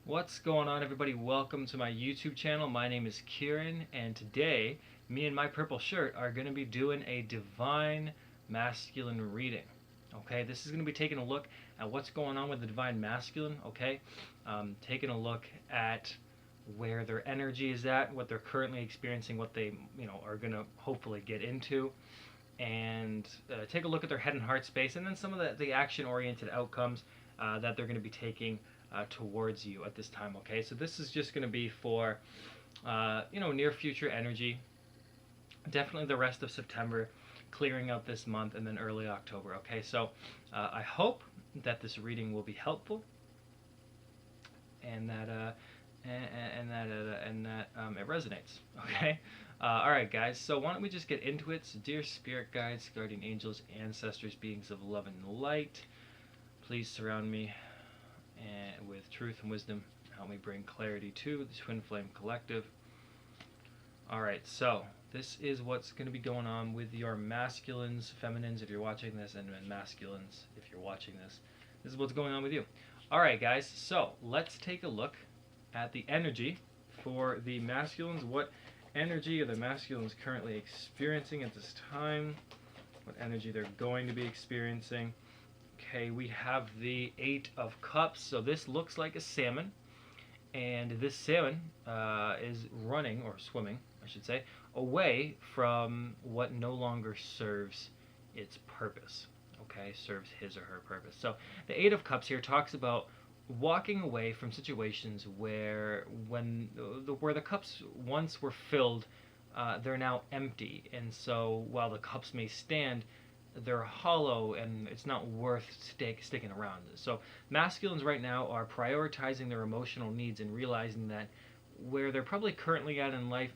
What's going on, everybody? Welcome to my YouTube channel. My name is Kieran, and today, me and my purple shirt are going to be doing a divine masculine reading. Okay, this is going to be taking a look at what's going on with the divine masculine. Okay, taking a look at where their energy is at, what they're currently experiencing, what they are going to hopefully get into, and take a look at their head and heart space, and then some of the action-oriented outcomes that they're going to be taking towards you at this time. Okay, so this is just going to be for near future energy, definitely the rest of September, clearing out this month, and then early October. Okay, so I hope that this reading will be helpful, and that it resonates. Okay. All right, guys. So why don't we just get into it? So, dear spirit guides, guardian angels, ancestors, beings of love and light, please surround me with truth and wisdom. Help me bring clarity to the Twin Flame Collective. All right. So this is what's going to be going on with your masculines, feminines, if you're watching this, and masculines, if you're watching this. This is what's going on with you. All right, guys. So let's take a look at the energy for the masculines. What energy are the masculines currently experiencing at this time? What energy they're going to be experiencing? Okay, we have the Eight of Cups. So this looks like a salmon, and this salmon is running, or swimming, I should say, away from what no longer serves its purpose. Okay, serves his or her purpose. So the Eight of Cups here talks about walking away from situations where where the cups once were filled, they're now empty, and so while the cups may stand, they're hollow and it's not worth sticking around. So masculines right now are prioritizing their emotional needs and realizing that where they're probably currently at in life,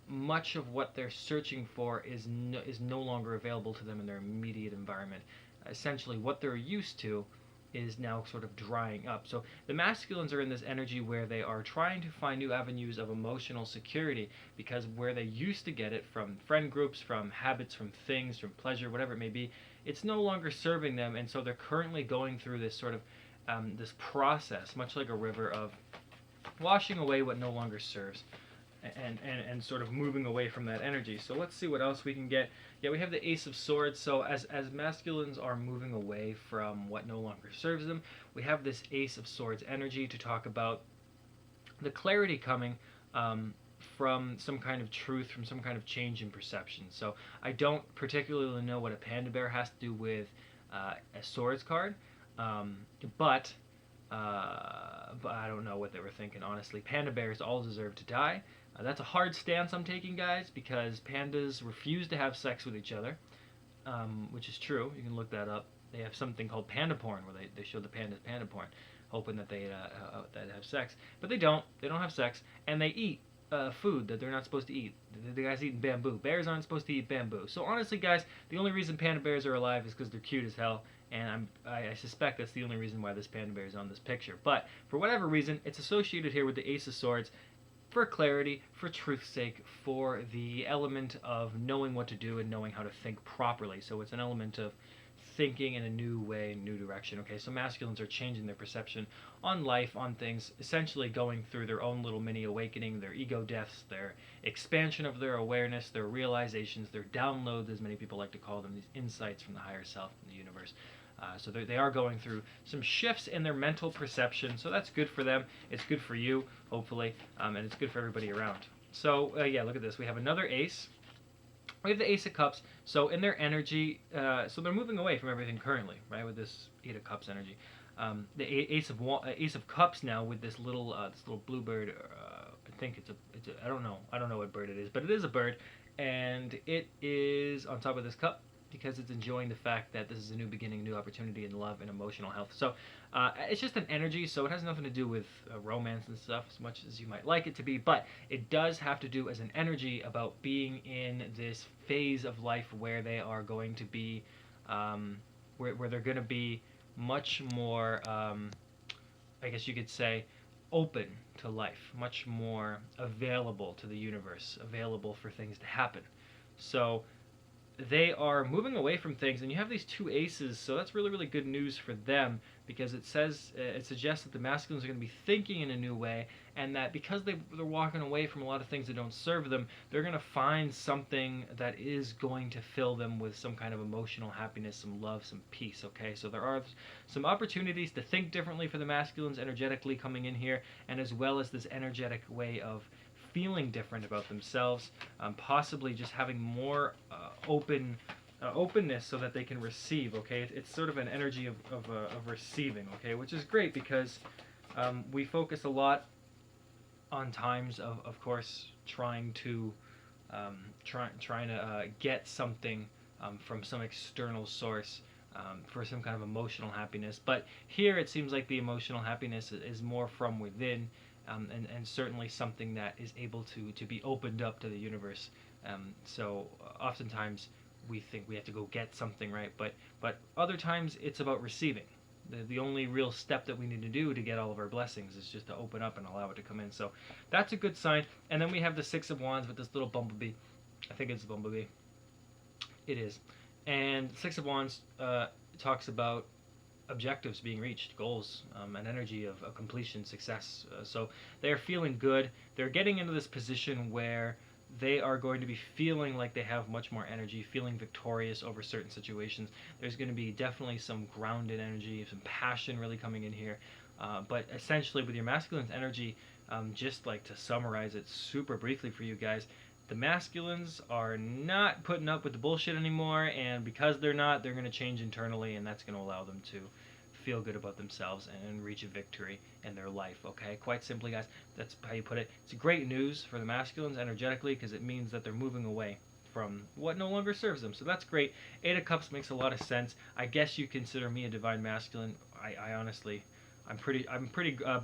much of what they're searching for is no longer available to them in their immediate environment. Essentially, what they're used to is now sort of drying up. So the masculines are in this energy where they are trying to find new avenues of emotional security, because where they used to get it from friend groups, from habits, from things, from pleasure, whatever it may be, it's no longer serving them, and so they're currently going through this sort of this process, much like a river, of washing away what no longer serves. And sort of moving away from that energy. So let's see what else we can get. Yeah, we have the Ace of Swords. So as masculines are moving away from what no longer serves them, we have this Ace of Swords energy to talk about the clarity coming from some kind of truth, from some kind of change in perception. So I don't particularly know what a panda bear has to do with a swords card, but I don't know what they were thinking, honestly. Panda bears all deserve to die. That's a hard stance I'm taking, guys, because pandas refuse to have sex with each other, which is true. You can look that up. They have something called panda porn, where they show the pandas panda porn, hoping that they have sex. But they don't. They don't have sex, and they eat food that they're not supposed to eat. The guy's eating bamboo. Bears aren't supposed to eat bamboo. So honestly, guys, the only reason panda bears are alive is because they're cute as hell, and I suspect that's the only reason why this panda bear is on this picture. But for whatever reason, it's associated here with the Ace of Swords, for clarity, for truth's sake, for the element of knowing what to do and knowing how to think properly. So it's an element of thinking in a new way, new direction. Okay, so masculines are changing their perception on life, on things, essentially going through their own little mini awakening, their ego deaths, their expansion of their awareness, their realizations, their downloads, as many people like to call them, these insights from the higher self in the universe. So they are going through some shifts in their mental perception, so that's good for them. It's good for you, hopefully, and it's good for everybody around. So yeah, look at this. We have another ace. We have the Ace of Cups. So in their energy, so they're moving away from everything currently, right, with this Eight of Cups energy. The Ace of Cups now with this little bluebird. I think it's a I don't know what bird it is, but it is a bird, and it is on top of this cup, because it's enjoying the fact that this is a new beginning, new opportunity in love and emotional health. So it's just an energy, so it has nothing to do with romance and stuff as much as you might like it to be, but it does have to do as an energy about being in this phase of life where they are going to be, where they're going to be much more, I guess you could say, open to life, much more available to the universe, available for things to happen. So they are moving away from things, and you have these two aces, so that's really, really good news for them, because it says it suggests that the masculines are going to be thinking in a new way, and that because they're walking away from a lot of things that don't serve them, they're going to find something that is going to fill them with some kind of emotional happiness, some love, some peace. Okay, so there are some opportunities to think differently for the masculines energetically coming in here, and as well as this energetic way of feeling different about themselves, possibly just having more openness so that they can receive. Okay, it's sort of an energy of receiving. Okay, which is great because we focus a lot on times of course trying to get something from some external source. For some kind of emotional happiness, but here it seems like the emotional happiness is more from within, and certainly something that is able to be opened up to the universe. So oftentimes we think we have to go get something, right? But other times it's about receiving. The only real step that we need to do to get all of our blessings is just to open up and allow it to come in. So that's a good sign. And then we have the Six of Wands with this little bumblebee. I think it's a bumblebee. It is. And Six of Wands talks about objectives being reached, goals, an energy of completion, success. So they're feeling good. They're getting into this position where they are going to be feeling like they have much more energy, feeling victorious over certain situations. There's going to be definitely some grounded energy, some passion really coming in here. But essentially, with your masculine's energy, just like to summarize it super briefly for you guys, the masculines are not putting up with the bullshit anymore, and because they're not, they're going to change internally, and that's going to allow them to feel good about themselves and reach a victory in their life. Okay, quite simply, guys, that's how you put it. It's great news for the masculines energetically, because it means that they're moving away from what no longer serves them. So that's great. Eight of Cups makes a lot of sense. I guess you consider me a divine masculine. I honestly, I'm pretty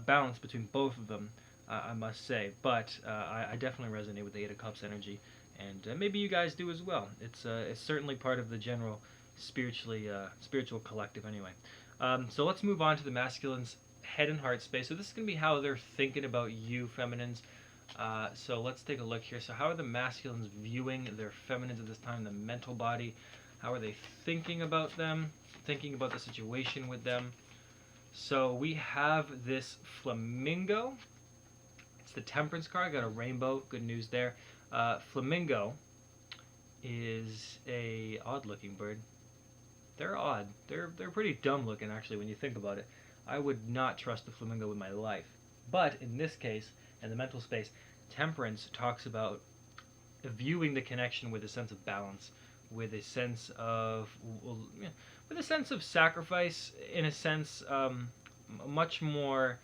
balanced between both of them. I must say, but I definitely resonate with the Eight of Cups energy, and maybe you guys do as well. It's certainly part of the general spiritual collective anyway. So let's move on to the masculine's head and heart space. So this is going to be how they're thinking about you, feminines. So let's take a look here. So how are the masculines viewing their feminines at this time, the mental body? How are they thinking about them, thinking about the situation with them? So we have this flamingo. The Temperance card. I got a rainbow. Good news there. Flamingo is a odd-looking bird. They're odd. They're pretty dumb-looking, actually, when you think about it. I would not trust the flamingo with my life. But in this case, in the mental space, Temperance talks about viewing the connection with a sense of balance, with a sense of sacrifice, in a sense, much more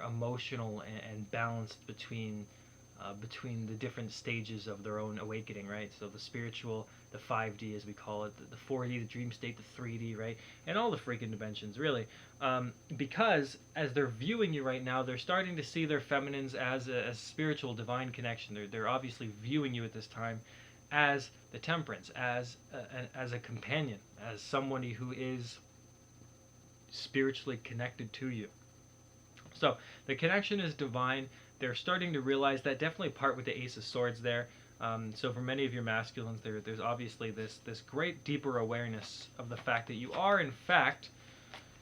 emotional and balanced between the different stages of their own awakening, right? So the spiritual, the 5D as we call it, the 4D, the dream state, the 3D, right? And all the freaking dimensions, really. Because as they're viewing you right now, they're starting to see their feminines as a spiritual, divine connection. They're obviously viewing you at this time as the Temperance, as a companion, as somebody who is spiritually connected to you. So the connection is divine. They're starting to realize that, definitely part with the Ace of Swords there. So for many of your masculines, there's obviously this great deeper awareness of the fact that you are in fact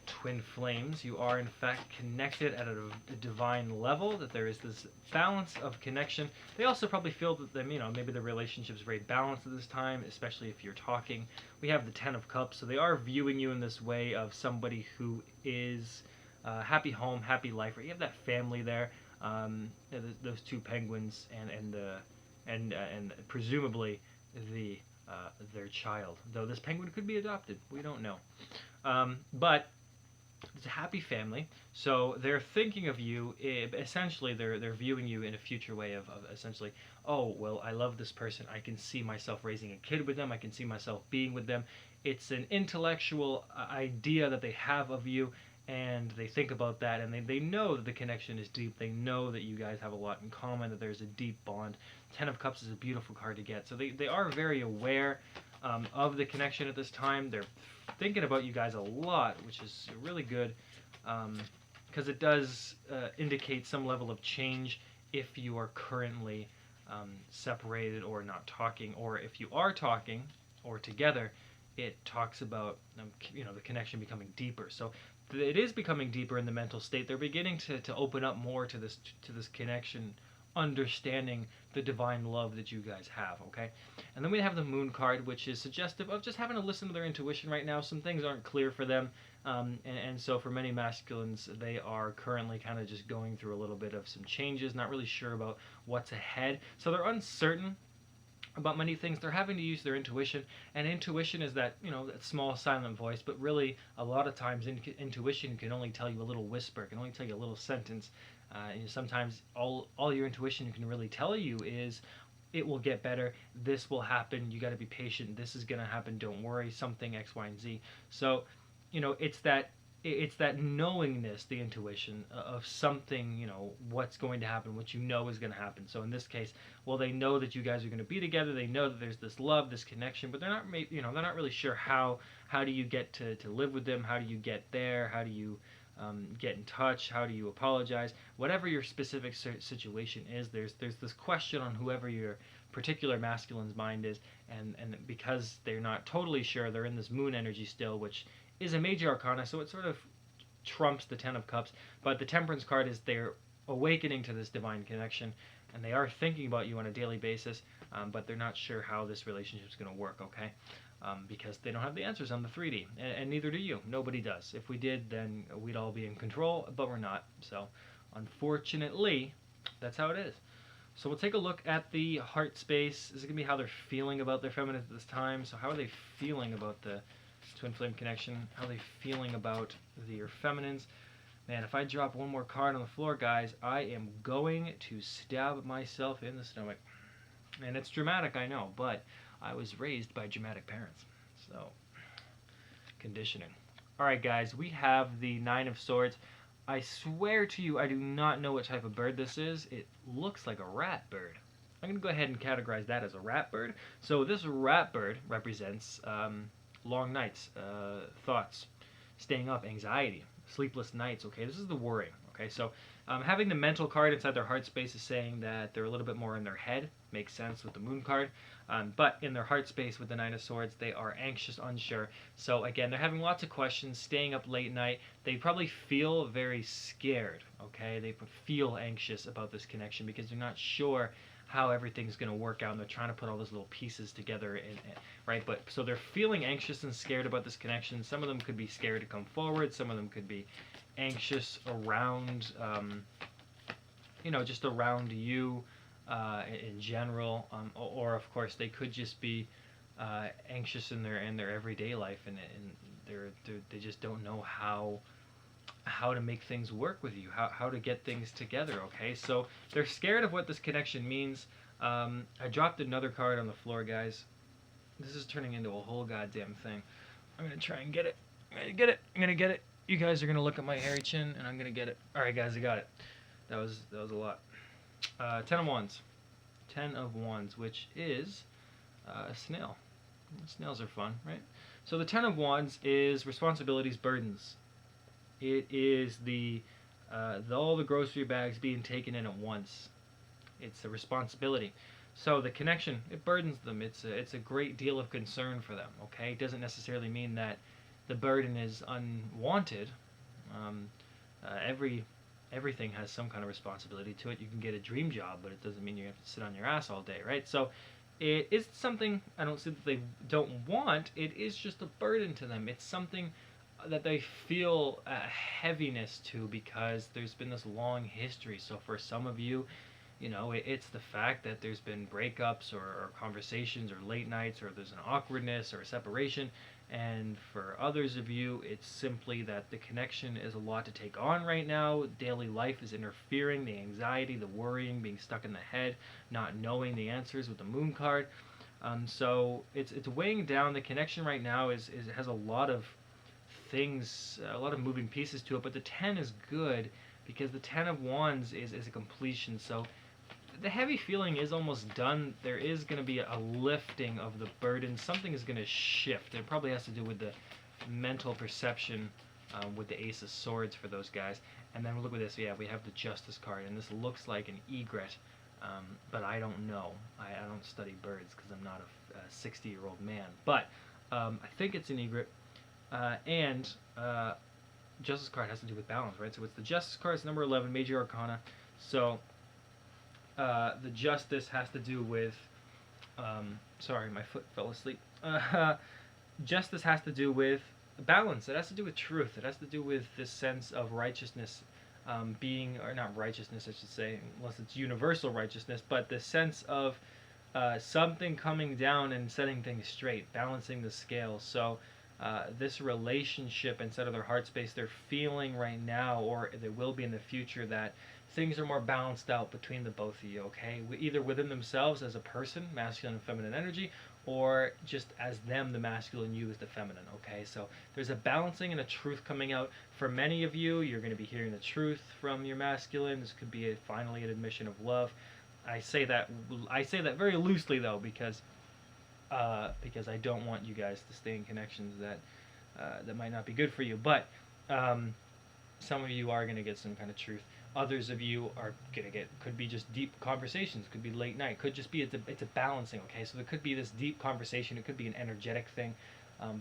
twin flames. You are in fact connected at a divine level, that there is this balance of connection. They also probably feel that maybe the relationship is very balanced at this time, especially if you're talking. We have the Ten of Cups, so they are viewing you in this way of somebody who is happy home, happy life. Right? You have that family there. Those two penguins and presumably their child. Though this penguin could be adopted, we don't know. But it's a happy family. So they're thinking of you. Essentially, they're viewing you in a future way of essentially, oh well, I love this person. I can see myself raising a kid with them. I can see myself being with them. It's an intellectual idea that they have of you. And they think about that, and they know that the connection is deep. They know that you guys have a lot in common, that there's a deep bond. Ten of Cups is a beautiful card to get. So they are very aware of the connection at this time. They're thinking about you guys a lot, which is really good, because it does indicate some level of change if you are currently separated or not talking, or if you are talking or together, it talks about the connection becoming deeper. So it is becoming deeper in the mental state. They're beginning to open up more to this connection, understanding the divine love that you guys have. Okay, and then we have the Moon card, which is suggestive of just having to listen to their intuition right now. Some things aren't clear for them, and so for many masculines, they are currently kind of just going through a little bit of some changes, not really sure about what's ahead. So they're uncertain about many things. They're having to use their intuition, and intuition is that that small silent voice, but really a lot of times intuition can only tell you a little whisper, can only tell you a little sentence. Sometimes all your intuition can really tell you is, it will get better, this will happen, you got to be patient, this is going to happen, don't worry, something X, Y, and Z. So it's that knowingness, the intuition of something, what's going to happen, what is going to happen. So in this case, well, they know that you guys are going to be together. They know that there's this love, this connection, but they're not really sure how do you get to live with them? How do you get there? How do you get in touch? How do you apologize? Whatever your specific situation is, there's this question on whoever your particular masculine's mind is, and because they're not totally sure, they're in this moon energy still, which is a major arcana, so it sort of trumps the Ten of Cups. But the Temperance card is they're awakening to this divine connection, and they are thinking about you on a daily basis, but they're not sure how this relationship is going to work, okay? Because they don't have the answers on the 3D, and neither do you. Nobody does. If we did, then we'd all be in control, but we're not. So, unfortunately, that's how it is. So we'll take a look at the heart space. This is going to be how they're feeling about their feminine at this time. So how are they feeling about the twin flame connection? How are they feeling about your feminines? Man, if I drop one more card on the floor, guys, I am going to stab myself in the stomach. And it's dramatic, I know, but I was raised by dramatic parents. So, conditioning. Alright, guys, we have the Nine of Swords. I swear to you, I do not know what type of bird this is. It looks like a rat bird. I'm going to go ahead and categorize that as a rat bird. So this rat bird represents long nights, thoughts, staying up, anxiety, sleepless nights. Okay, this is the worrying. Okay, so having the mental card inside their heart space is saying that they're a little bit more in their head. Makes sense with the moon card. But in their heart space with the Nine of Swords, they are anxious, unsure. So again, they're having lots of questions, staying up late night. They probably feel very scared. Okay, they feel anxious about this connection because they're not sure how everything's going to work out, and they're trying to put all those little pieces together, right? But so they're feeling anxious and scared about this connection. Some of them could be scared to come forward. Some of them could be anxious around, just around you in general, or of course they could just be anxious in their everyday life, and they just don't know how to make things work with you, how to get things together. Okay, so they're scared of what this connection means. I dropped another card on the floor, guys. This is turning into a whole goddamn thing. I'm gonna try and get it. I'm gonna get it. You guys are gonna look at my hairy chin, and I'm gonna get it. All right, guys, I got it. That was a lot. Ten of Wands. Ten of Wands, which is a snail. Snails are fun, right? So the Ten of Wands is responsibilities, burdens. It is all the grocery bags being taken in at once. It's a responsibility. So the connection, it burdens them. It's a great deal of concern for them. Okay, it doesn't necessarily mean that the burden is unwanted. Everything has some kind of responsibility to it. You can get a dream job, but it doesn't mean you have to sit on your ass all day, right? So it is something, I don't say that they don't want. It is just a burden to them. It's something that they feel a heaviness to because there's been this long history. So for some of you, it's the fact that there's been breakups or conversations or late nights, or there's an awkwardness or a separation. And for others of you, it's simply that the connection is a lot to take on right now. Daily life is interfering, the anxiety, the worrying, being stuck in the head, not knowing the answers with the moon card. So it's weighing down. The connection right now has a lot of things, a lot of moving pieces to it, but the 10 is good because the 10 of Wands is a completion. So the heavy feeling is almost done. There is going to be a lifting of the burden. Something is going to shift. It probably has to do with the mental perception with the Ace of Swords for those guys. And then look at this. Yeah, we have the Justice card, and this looks like an egret. But I don't know. I don't study birds because I'm not a 60-year-old man. But I think it's an egret. And Justice card has to do with balance, right? So it's the Justice card, it's number 11, Major Arcana. So the Justice has to do with. Sorry, my foot fell asleep. Justice has to do with balance. It has to do with truth. It has to do with this sense of righteousness being, or not righteousness, I should say, unless it's universal righteousness, but the sense of something coming down and setting things straight, balancing the scales. So this relationship inside of their heart space, they're feeling right now, or they will be in the future, that things are more balanced out between the both of you, okay? Either within themselves as a person, masculine and feminine energy, or just as them, the masculine, you as the feminine, okay? So there's a balancing and a truth coming out. For many of you, you're going to be hearing the truth from your masculine. This could be finally an admission of love. I say that very loosely, though, because I don't want you guys to stay in connections that might not be good for you. But some of you are going to get some kind of truth. Others of you are going to get, could be just deep conversations, could be late night, could just be, it's a balancing, okay? So there could be this deep conversation, it could be an energetic thing,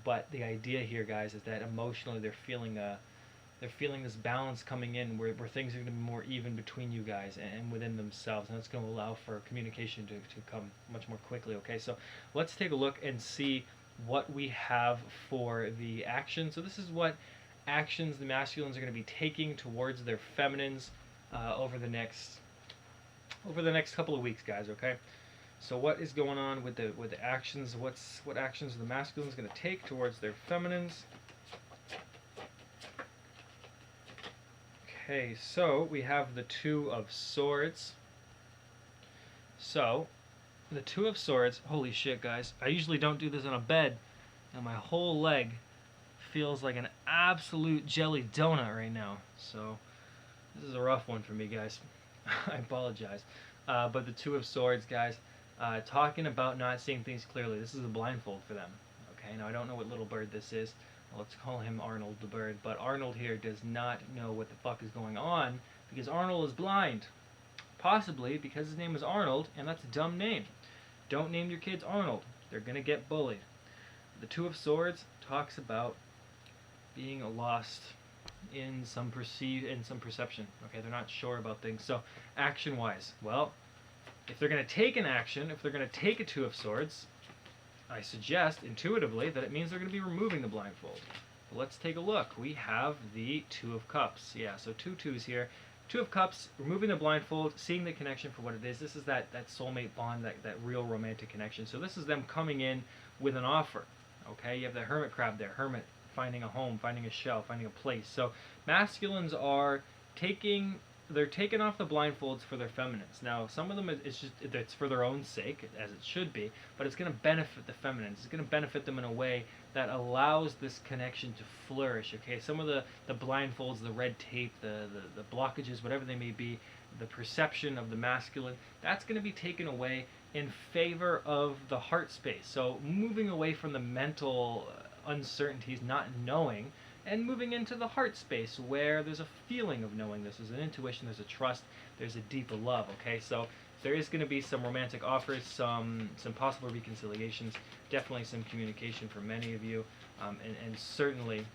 but the idea here, guys, is that emotionally they're feeling this balance coming in where things are going to be more even between you guys and within themselves, and that's going to allow for communication to come much more quickly, okay? So let's take a look and see what we have for the action. So this is what actions the masculines are going to be taking towards their feminines over the next couple of weeks, guys, okay? So what is going on with the actions? What actions are the masculines going to take towards their feminines? Okay, so we have the Two of Swords. So the Two of Swords, holy shit, guys, I usually don't do this on a bed, and my whole leg feels like an absolute jelly donut right now. So this is a rough one for me, guys. I apologize. But the Two of Swords, guys, talking about not seeing things clearly. This is a blindfold for them. Okay, now I don't know what little bird this is. Let's call him Arnold the bird. But Arnold here does not know what the fuck is going on because Arnold is blind. Possibly because his name is Arnold, and that's a dumb name. Don't name your kids Arnold. They're going to get bullied. The Two of Swords talks about being lost in some perception. Okay, they're not sure about things. So action wise, well, if they're going to take an action, if they're going to take a Two of Swords, I suggest intuitively that it means they're going to be removing the blindfold. But let's take a look. We have the Two of Cups. Yeah, so two twos here. Two of Cups, removing the blindfold, seeing the connection for what it is. This is that soulmate bond, that real romantic connection. So this is them coming in with an offer. Okay, you have the Hermit crab there. Hermit, finding a home, finding a shell, finding a place. So masculines are taking off the blindfolds for their feminines. Now, some of them it's for their own sake, as it should be, but it's going to benefit the feminines. It's going to benefit them in a way that allows this connection to flourish. Okay, some of the blindfolds, the red tape, the blockages, whatever they may be, the perception of the masculine, that's going to be taken away in favor of the heart space. So moving away from the mental uncertainties, not knowing, and moving into the heart space where there's a feeling of knowing. This is an intuition, there's a trust, there's a deeper love, okay? So there is going to be some romantic offers, some possible reconciliations, definitely some communication for many of you, and certainly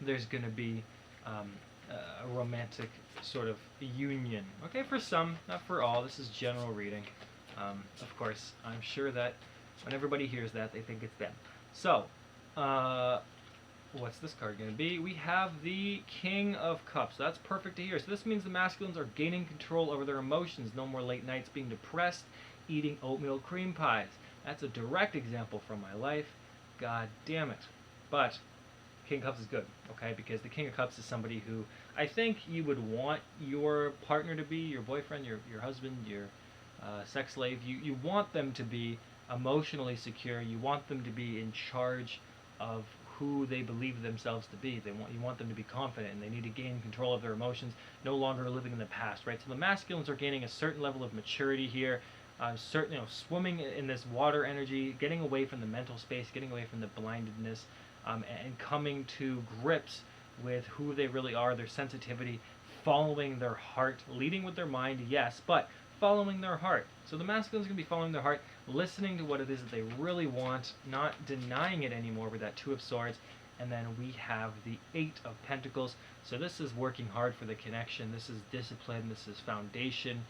there's going to be a romantic sort of union, okay? For some, not for all. This is general reading. Of course, I'm sure that when everybody hears that, they think it's them. So, what's this card going to be? We have the King of Cups. That's perfect to hear. So this means the masculines are gaining control over their emotions. No more late nights being depressed, eating oatmeal cream pies. That's a direct example from my life. God damn it. But King of Cups is good, okay? Because the King of Cups is somebody who I think you would want your partner to be, your boyfriend, your husband, your sex slave. You want them to be emotionally secure. You want them to be in charge of who they believe themselves to be. You want them to be confident, and they need to gain control of their emotions, no longer living in the past, right? So the masculines are gaining a certain level of maturity here, swimming in this water energy, getting away from the mental space, getting away from the blindedness, and coming to grips with who they really are, their sensitivity, following their heart, leading with their mind, yes, but following their heart. So the masculine's going to be following their heart, listening to what it is that they really want, not denying it anymore with that Two of Swords. And then we have the Eight of Pentacles. So this is working hard for the connection. This is discipline. This is foundation.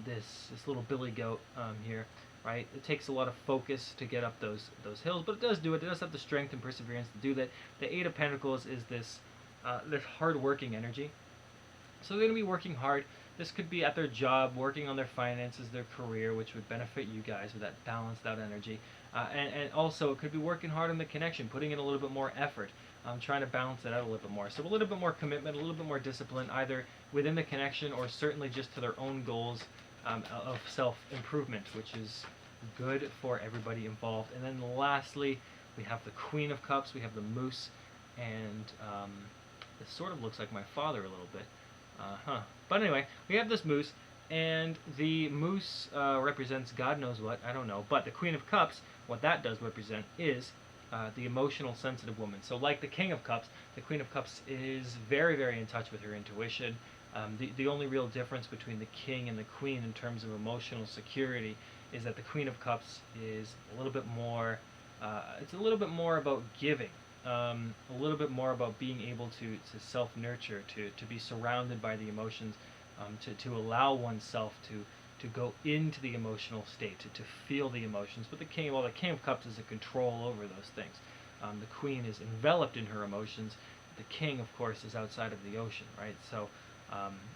This little billy goat here, right? It takes a lot of focus to get up those hills, but it does do it. It does have the strength and perseverance to do that. The Eight of Pentacles is this hard-working energy. So they're going to be working hard. This could be at their job, working on their finances, their career, which would benefit you guys with that balanced out energy. And also, it could be working hard on the connection, putting in a little bit more effort, trying to balance it out a little bit more. So a little bit more commitment, a little bit more discipline, either within the connection or certainly just to their own goals of self-improvement, which is good for everybody involved. And then lastly, we have the Queen of Cups, we have the Moose, and this sort of looks like my father a little bit. But anyway, we have this moose, and the moose represents God knows what, I don't know, but the Queen of Cups, what that does represent is the emotional, sensitive woman. So like the King of Cups, the Queen of Cups is very, very in touch with her intuition. The only real difference between the King and the Queen in terms of emotional security is that the Queen of Cups is a little bit more, it's a little bit more about giving. A little bit more about being able to self-nurture, to be surrounded by the emotions, to allow oneself to go into the emotional state, to feel the emotions. But the King of Cups is a control over those things. The Queen is enveloped in her emotions. The King, of course, is outside of the ocean, right? So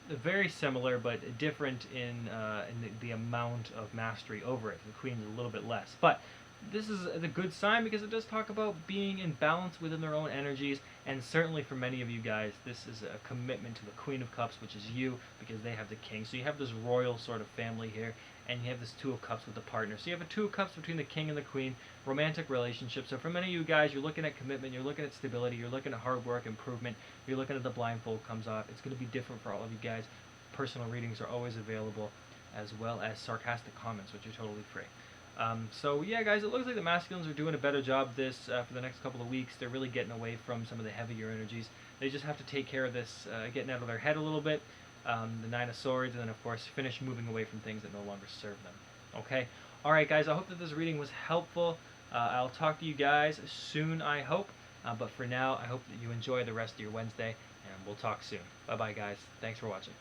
very similar, but different in the amount of mastery over it. The Queen is a little bit less. But this is a good sign because it does talk about being in balance within their own energies, and certainly for many of you guys, this is a commitment to the Queen of Cups, which is you, because they have the King. So you have this royal sort of family here, and you have this Two of Cups with the partner. So you have a Two of Cups between the King and the Queen, romantic relationship. So for many of you guys, you're looking at commitment, you're looking at stability, you're looking at hard work, improvement, you're looking at the blindfold comes off. It's going to be different for all of you guys. Personal readings are always available, as well as sarcastic comments, which are totally free. So yeah, guys, it looks like the masculines are doing a better job this for the next couple of weeks. They're really getting away from some of the heavier energies. They just have to take care of this, getting out of their head a little bit, the Nine of Swords, and then of course finish moving away from things that no longer serve them. Okay? Alright guys, I hope that this reading was helpful. I'll talk to you guys soon, I hope. But for now, I hope that you enjoy the rest of your Wednesday, and we'll talk soon. Bye-bye guys. Thanks for watching.